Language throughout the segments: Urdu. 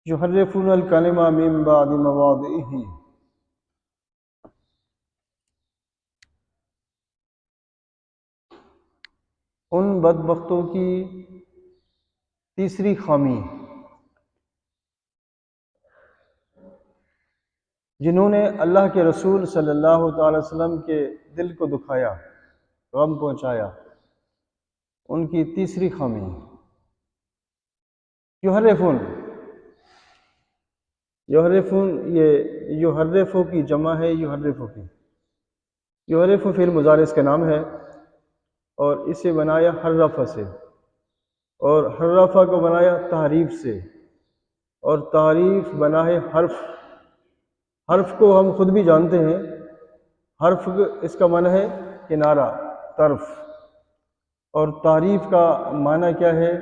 یحرفون الکلم من بعد مواضعہ، ان بدبختوں کی تیسری خامی جنہوں نے اللہ کے رسول صلی اللہ تعالی وسلم کے دل کو دکھایا، غم پہنچایا، ان کی تیسری خامی یحرفون یہ یحرفو کی جمع ہے، یحرفو کی، یحرفو فعل مضارع اس کا نام ہے اور اسے بنایا حرف سے، اور حرفہ کو بنایا تحریف سے، اور تعریف بنا ہے حرف۔ حرف کو ہم خود بھی جانتے ہیں، حرف اس کا معنی ہے کنارہ، طرف، اور تعریف کا معنی کیا ہے؟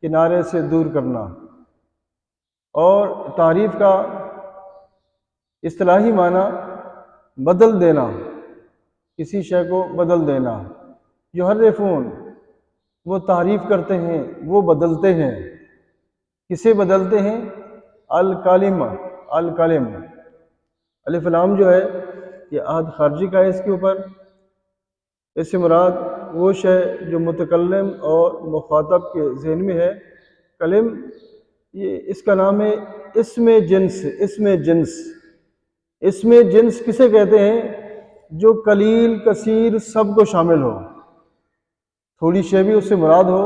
کنارے سے دور کرنا۔ اور تعریف کا اصطلاحی معنی بدل دینا، کسی شے کو بدل دینا۔ یحرفون وہ تعریف کرتے ہیں، وہ بدلتے ہیں۔ کسے بدلتے ہیں؟ الکلم، الکلم، الف لام جو ہے یہ عہد خارجی کا ہے اس کے اوپر۔ اس سے مراد وہ شے جو متکلم اور مخاطب کے ذہن میں ہے۔ کلم یہ اس کا نام ہے اسم جنس، اسم جنس۔ اسم جنس کسے کہتے ہیں؟ جو قلیل کثیر سب کو شامل ہو، تھوڑی شے بھی اس سے مراد ہو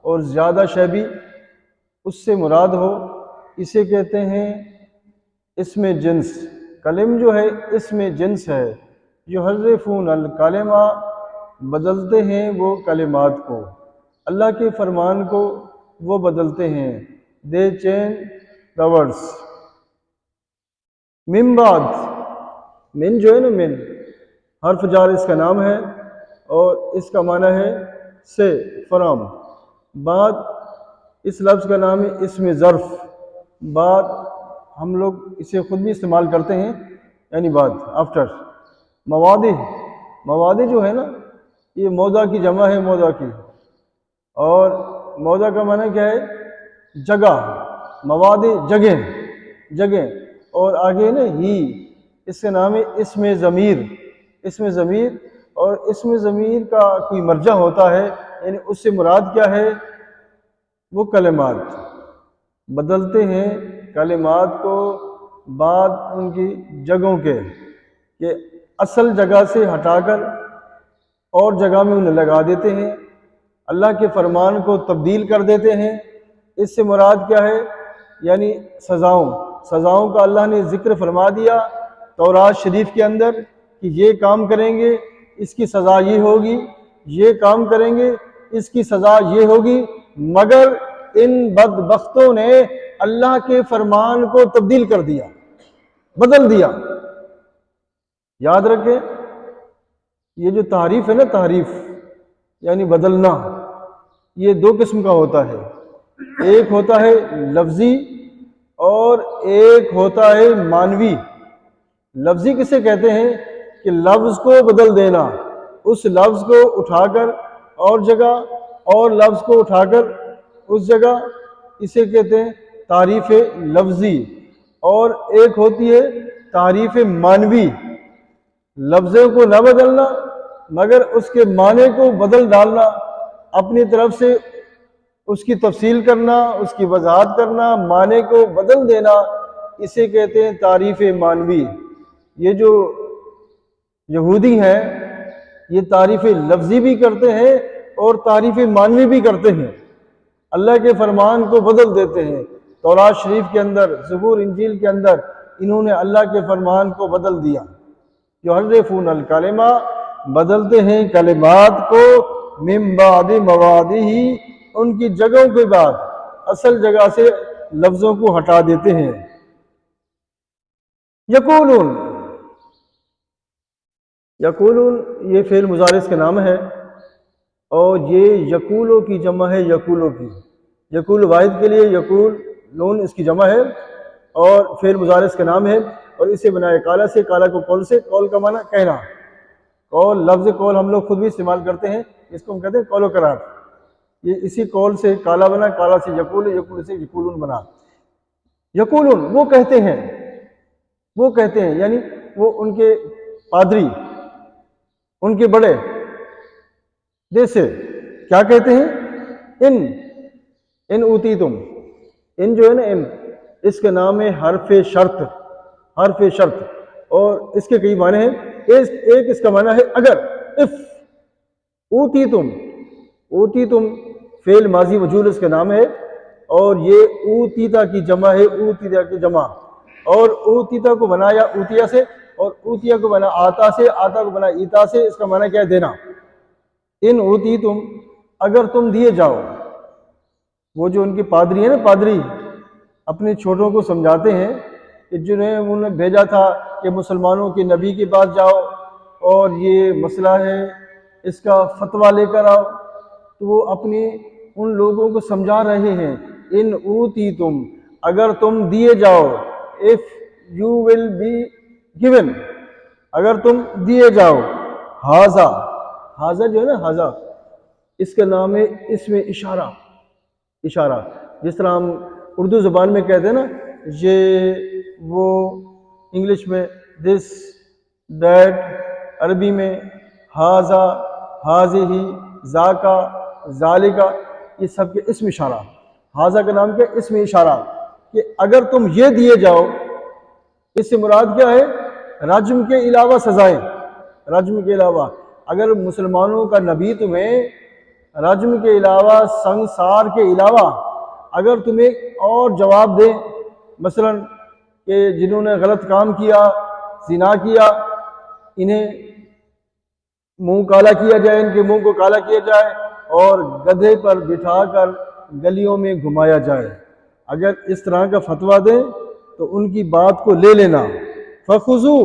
اور زیادہ شے بھی اس سے مراد ہو، اسے کہتے ہیں اسم جنس۔ کلم جو ہے اسم جنس ہے۔ یحرفون الکلمہ بدلتے ہیں وہ کلمات کو، اللہ کے فرمان کو وہ بدلتے ہیں۔ They change the words۔ من بعد، من جو ہے نا، من حرف جار اس کا نام ہے اور اس کا معنی ہے سے، فرام۔ بعد اس لفظ کا نام ہے اسم ظرف۔ بعد ہم لوگ اسے خود بھی استعمال کرتے ہیں، یعنی بعد، آفٹر۔ مواضع، مواضع جو ہے نا یہ موضع کی جمع ہے، موضع کی، اور موضع کا معنی کیا ہے؟ جگہ، مواضع جگہ، جگہ۔ اور آگے نا ہی، اس کا نام ہے اسم ضمیر، اسم ضمیر۔ اور اسم ضمیر کا کوئی مرجع ہوتا ہے، یعنی اس سے مراد کیا ہے؟ وہ کلمات بدلتے ہیں کلمات کو بعد ان کی جگہوں کے، کہ اصل جگہ سے ہٹا کر اور جگہ میں انہیں لگا دیتے ہیں، اللہ کے فرمان کو تبدیل کر دیتے ہیں۔ اس سے مراد کیا ہے؟ یعنی سزاؤں، سزاؤں کا اللہ نے ذکر فرما دیا تورات شریف کے اندر کہ یہ کام کریں گے اس کی سزا یہ ہوگی، یہ کام کریں گے اس کی سزا یہ ہوگی، مگر ان بدبختوں نے اللہ کے فرمان کو تبدیل کر دیا، بدل دیا۔ یاد رکھیں یہ جو تعریف ہے نا، تعریف یعنی بدلنا، یہ دو قسم کا ہوتا ہے۔ ایک ہوتا ہے لفظی اور ایک ہوتا ہے معنوی۔ لفظی کسے کہتے ہیں؟ کہ لفظ کو بدل دینا، اس لفظ کو اٹھا کر اور جگہ، اور لفظ کو اٹھا کر اس جگہ، اسے کہتے ہیں تعریف لفظی۔ اور ایک ہوتی ہے تعریف معنوی، لفظوں کو نہ بدلنا مگر اس کے معنی کو بدل ڈالنا، اپنی طرف سے اس کی تفصیل کرنا، اس کی وضاحت کرنا، معنی کو بدل دینا، اسے کہتے ہیں تعریف معنوی۔ یہ جو یہودی ہیں یہ تعریف لفظی بھی کرتے ہیں اور تعریف معنوی بھی کرتے ہیں، اللہ کے فرمان کو بدل دیتے ہیں۔ تورات شریف کے اندر، زبور انجیل کے اندر انہوں نے اللہ کے فرمان کو بدل دیا۔ یحرفون الکلمہ بدلتے ہیں کلمات کو، من بعد مواضعہ ان کی جگہوں کے بعد، اصل جگہ سے لفظوں کو ہٹا دیتے ہیں۔ یقولون، یقولون یہ فعل مضارع کا نام ہے اور یہ یقولو کی جمع ہے، یقولو کی، یقول واحد کے لیے یقول لون اس کی جمع ہے اور فعل مضارع کا نام ہے، اور اسے بنائے کالا سے، کالا کو قول سے، قول کا معنی کہنا، قول، لفظ قول ہم لوگ خود بھی استعمال کرتے ہیں، اس کو ہم کہتے ہیں قول و قرار۔ یہ اسی قول سے کالا بنا، کالا سے یقول، یقول سے یقولون بنا۔ یقولون وہ کہتے ہیں یعنی وہ ان کے پادری، ان کے بڑے جیسے کیا کہتے ہیں، ان اوتیتم، ان جو ہے نا ان، اس کا نام ہے حرف شرط، اور اس کے کئی معنی ہیں۔ ایک اس کا معنی ہے اگر، اف، اوتیتم فعل ماضی مجہول اس کا نام ہے، اور یہ اوتیتا کی جمع ہے، اور اوتیتا کو بنایا اوتیا سے، اور اوتیا کو بنا آتا سے، آتا کو بنا ایتا سے، اس کا معنی کیا ہے، دینا۔ ان اوتیتم اگر تم دیے جاؤ، وہ جو ان کے پادری ہیں نا، پادری اپنے چھوٹوں کو سمجھاتے ہیں کہ جنہیں انہوں نے بھیجا تھا کہ مسلمانوں کے نبی کے پاس جاؤ اور یہ مسئلہ ہے اس کا فتویٰ لے کر آؤ، تو وہ اپنے ان لوگوں کو سمجھا رہے ہیں، ان اوتیتم اگر تم دیے جاؤ، if you will be given، اگر تم دیے جاؤ، ہاذا جو ہے نا، ہاذا اس کا نام ہے اسم اشارہ، جس طرح ہم اردو زبان میں کہتے ہیں نا، یہ وہ، انگلش میں دس، دیٹ، عربی میں ہاذا، ہاذہ، ذاکا، ذالکا، یہ سب کے اسم اشارہ۔ ہاذا کا نام کیا، اسم اشارہ، کہ اگر تم یہ دیے جاؤ، اس سے مراد کیا ہے، رجم کے علاوہ سزائیں، رجم کے علاوہ، اگر مسلمانوں کا نبی تمہیں رجم کے علاوہ، سنسار کے علاوہ اگر تمہیں اور جواب دیں، مثلا کہ جنہوں نے غلط کام کیا، زنا کیا، انہیں منہ کالا کیا جائے، ان کے منہ کو کالا کیا جائے اور گدھے پر بٹھا کر گلیوں میں گھمایا جائے، اگر اس طرح کا فتویٰ دیں تو ان کی بات کو لے لینا۔ فخذو،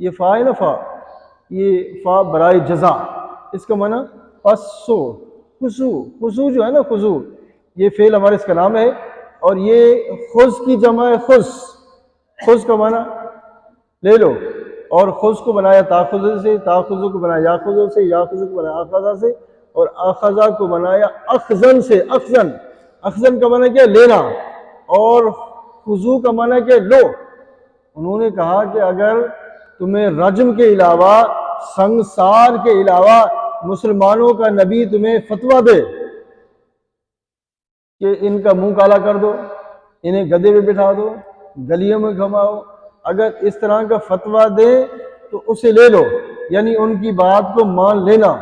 یہ فا ہے نا، یہ فا برائے جزا، اس کا معنی پسو، خذو جو ہے نا، خذو یہ فعل ہمارے اس کا نام ہے، اور یہ خذ کی جمع ہے، خذ کا معنی لے لو، اور خذ کو بنایا تاخذ سے، تاخذ کو بنایا یاخذ سے، یاخذ کو بنایا اخذ سے، اور اخذ کو بنایا اخذن سے، اخذن کا معنی کیا، لینا، اور خذو کا معنی کیا، لو۔ انہوں نے کہا کہ اگر تمہیں رجم کے علاوہ، سنسار کے علاوہ مسلمانوں کا نبی تمہیں فتویٰ دے کہ ان کا منہ کالا کر دو، انہیں گدھے پہ بٹھا دو، گلیوں میں گھماؤ، اگر اس طرح کا فتویٰ دے تو اسے لے لو، یعنی ان کی بات کو مان لینا،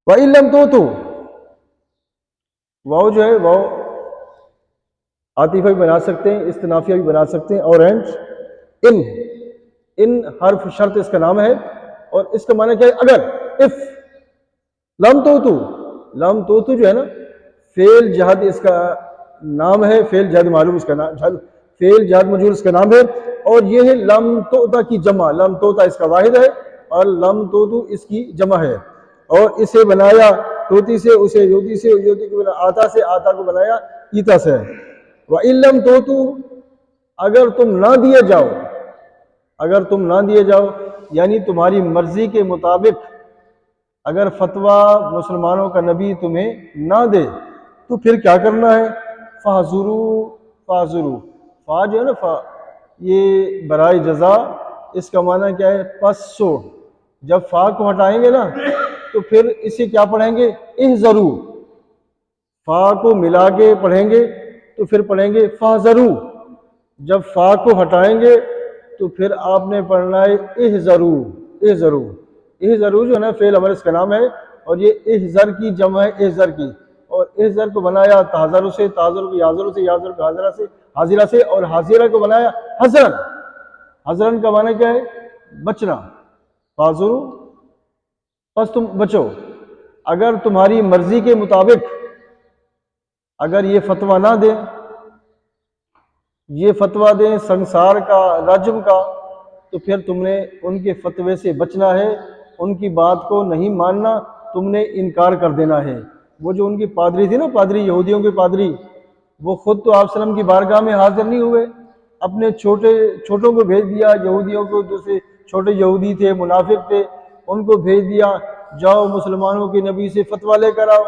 وَإِن لَمْ تُؤْتُوا، واو جو ہے، واو عاطفہ بھی بنا سکتے ہیں، استنافیہ بھی بنا سکتے ہیں، اور ان حرف شرط اس کا نام ہے، اور اس کا معنی کیا ہے، اگر، if، لم توتو جو ہے نا، فعل جہد اس کا نام ہے، فعل جہد معلوم اس کا نام، فعل جہد مجہول اس کا نام ہے، اور یہ ہے لم توتا کی جمع، لم توتا اس کا واحد ہے، اور لم توتو اس کی جمع ہے، اور اسے بنایا توتی سے، اسے یوتی سے، یوتی کو بنایا آتا سے، آتا کو بنایا ایتا سے۔ وَإِن لَمْ تُؤْتُوا، اگر تم نہ دیے جاؤ، یعنی تمہاری مرضی کے مطابق اگر فتویٰ مسلمانوں کا نبی تمہیں نہ دے تو پھر کیا کرنا ہے، فَاعْذُرُوا، فا جو ہے نا، فا یہ برائے جزا، اس کا معنی کیا ہے، پسو، جب فا کو ہٹائیں گے نا تو پھر اسے کیا پڑھیں گے، احذروا، فا کو ملا کے پڑھیں گے تو پھر پڑھیں گے فاحذروا، جب فا کو ہٹائیں گے تو پھر آپ نے پڑھنا ہے احذروا جو ہے نا، فعل امر اس کا نام ہے، اور یہ احذر کی جمع ہے، احذر کی، اور احذر کو بنایا تحذر سے، تحذر کو یاذر سے، یاذر کو حاضرہ سے، اور حاضرہ کو بنایا حضرن کا معنی کیا ہے، بچنا، فاحذروا، پس تم بچو، اگر تمہاری مرضی کے مطابق اگر یہ فتویٰ نہ دیں، یہ فتویٰ دیں سنسار کا، رجم کا، تو پھر تم نے ان کے فتوے سے بچنا ہے، ان کی بات کو نہیں ماننا، تم نے انکار کر دینا ہے۔ وہ جو ان کی پادری تھی نا، پادری، یہودیوں کے پادری، وہ خود تو آپ وسلم کی بارگاہ میں حاضر نہیں ہوئے، اپنے چھوٹوں کو بھیج دیا، یہودیوں کو، دوسرے چھوٹے یہودی تھے، منافق تھے، ان کو بھیج دیا، جاؤ مسلمانوں کے نبی سے فتویٰ لے کر آؤ۔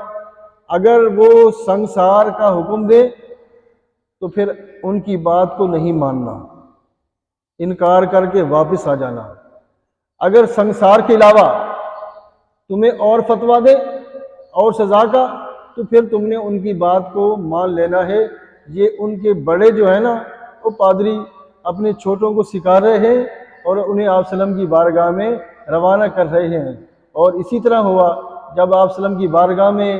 اگر وہ سنسار کا حکم دے تو پھر ان کی بات کو نہیں ماننا، انکار کر کے واپس آ جانا۔ اگر سنسار کے علاوہ تمہیں اور فتویٰ دے اور سزا کا تو پھر تم نے ان کی بات کو مان لینا ہے۔ یہ ان کے بڑے جو ہے نا وہ پادری اپنے چھوٹوں کو سکھا رہے ہیں اور انہیں آپ صلی اللہ علیہ وسلم کی بارگاہ میں روانہ کر رہے ہیں۔ اور اسی طرح ہوا جب آپ صلی اللہ علیہ وسلم کی بارگاہ میں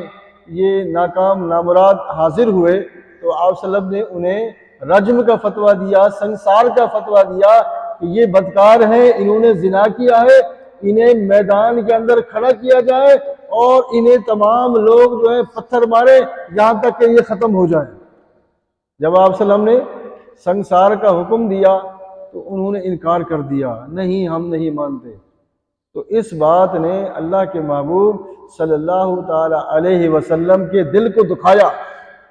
یہ ناکام نامراد حاضر ہوئے تو آپ صلی اللہ علیہ وسلم نے انہیں رجم کا فتویٰ دیا، سنسار کا فتویٰ دیا کہ یہ بدکار ہیں، انہوں نے زنا کیا ہے، انہیں میدان کے اندر کھڑا کیا جائے اور انہیں تمام لوگ جو ہے پتھر مارے یہاں تک کہ یہ ختم ہو جائے۔ جب آپ صلی اللہ علیہ وسلم نے سنسار کا حکم دیا تو انہوں نے انکار کر دیا، نہیں ہم نہیں مانتے۔ تو اس بات نے اللہ کے محبوب صلی اللہ تعالی علیہ وسلم کے دل کو دکھایا،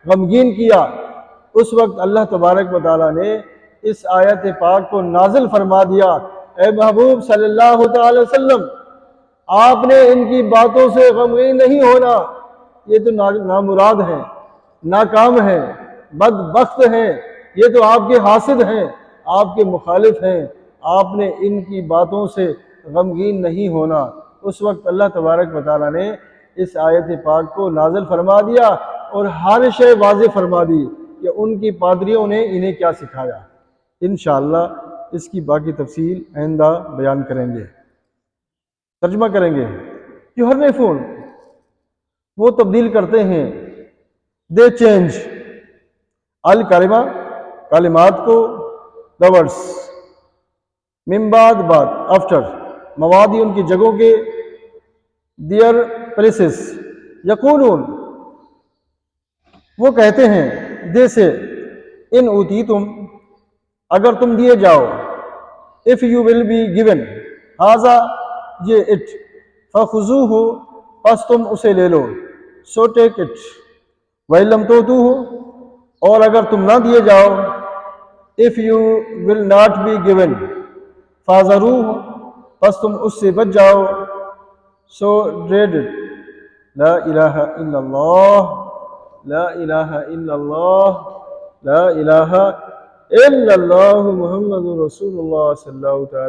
غمگین کیا۔ اس وقت اللہ تبارک و تعالیٰ نے اس آیت پاک کو نازل فرما دیا، اے محبوب صلی اللہ تعالی وسلم آپ نے ان کی باتوں سے غمگین نہیں ہونا، یہ تو نامراد ہیں، ناکام ہیں، بدبخت ہیں، یہ تو آپ کے حاسد ہیں، آپ کے مخالف ہیں، آپ نے ان کی باتوں سے غمگین نہیں ہونا۔ اس وقت اللہ تبارک و تعالیٰ نے اس آیت پاک کو نازل فرما دیا اور ہر شے واضح فرما دی کہ ان کی پادریوں نے انہیں کیا سکھایا۔ انشاءاللہ اس کی باقی تفصیل آئندہ بیان کریں گے، ترجمہ کریں گے۔ یحرفون وہ تبدیل کرتے ہیں، دے چینج الکلمہ کلمات کو، the words من بعد بعد after موادی ان کی جگہوں کے، their places یقولون وہ کہتے ہیں، دے سے ان اوتیتم اگر تم دیے جاؤ، if you will be given ہذا یہ اٹ، فخذوہ پس تم اسے لے لو، so take it، وَإِن لَمْ تُؤْتُوهُ اور اگر تم نہ دیے جاؤ، if you will not be given فَاحْذَرُوهُ پس تم اس سے بچ جاؤ، so dread it۔ لا الہ الا اللہ، لا الہ الا اللہ، لا الہ الا اللہ محمد رسول اللہ صلی اللہ تعالی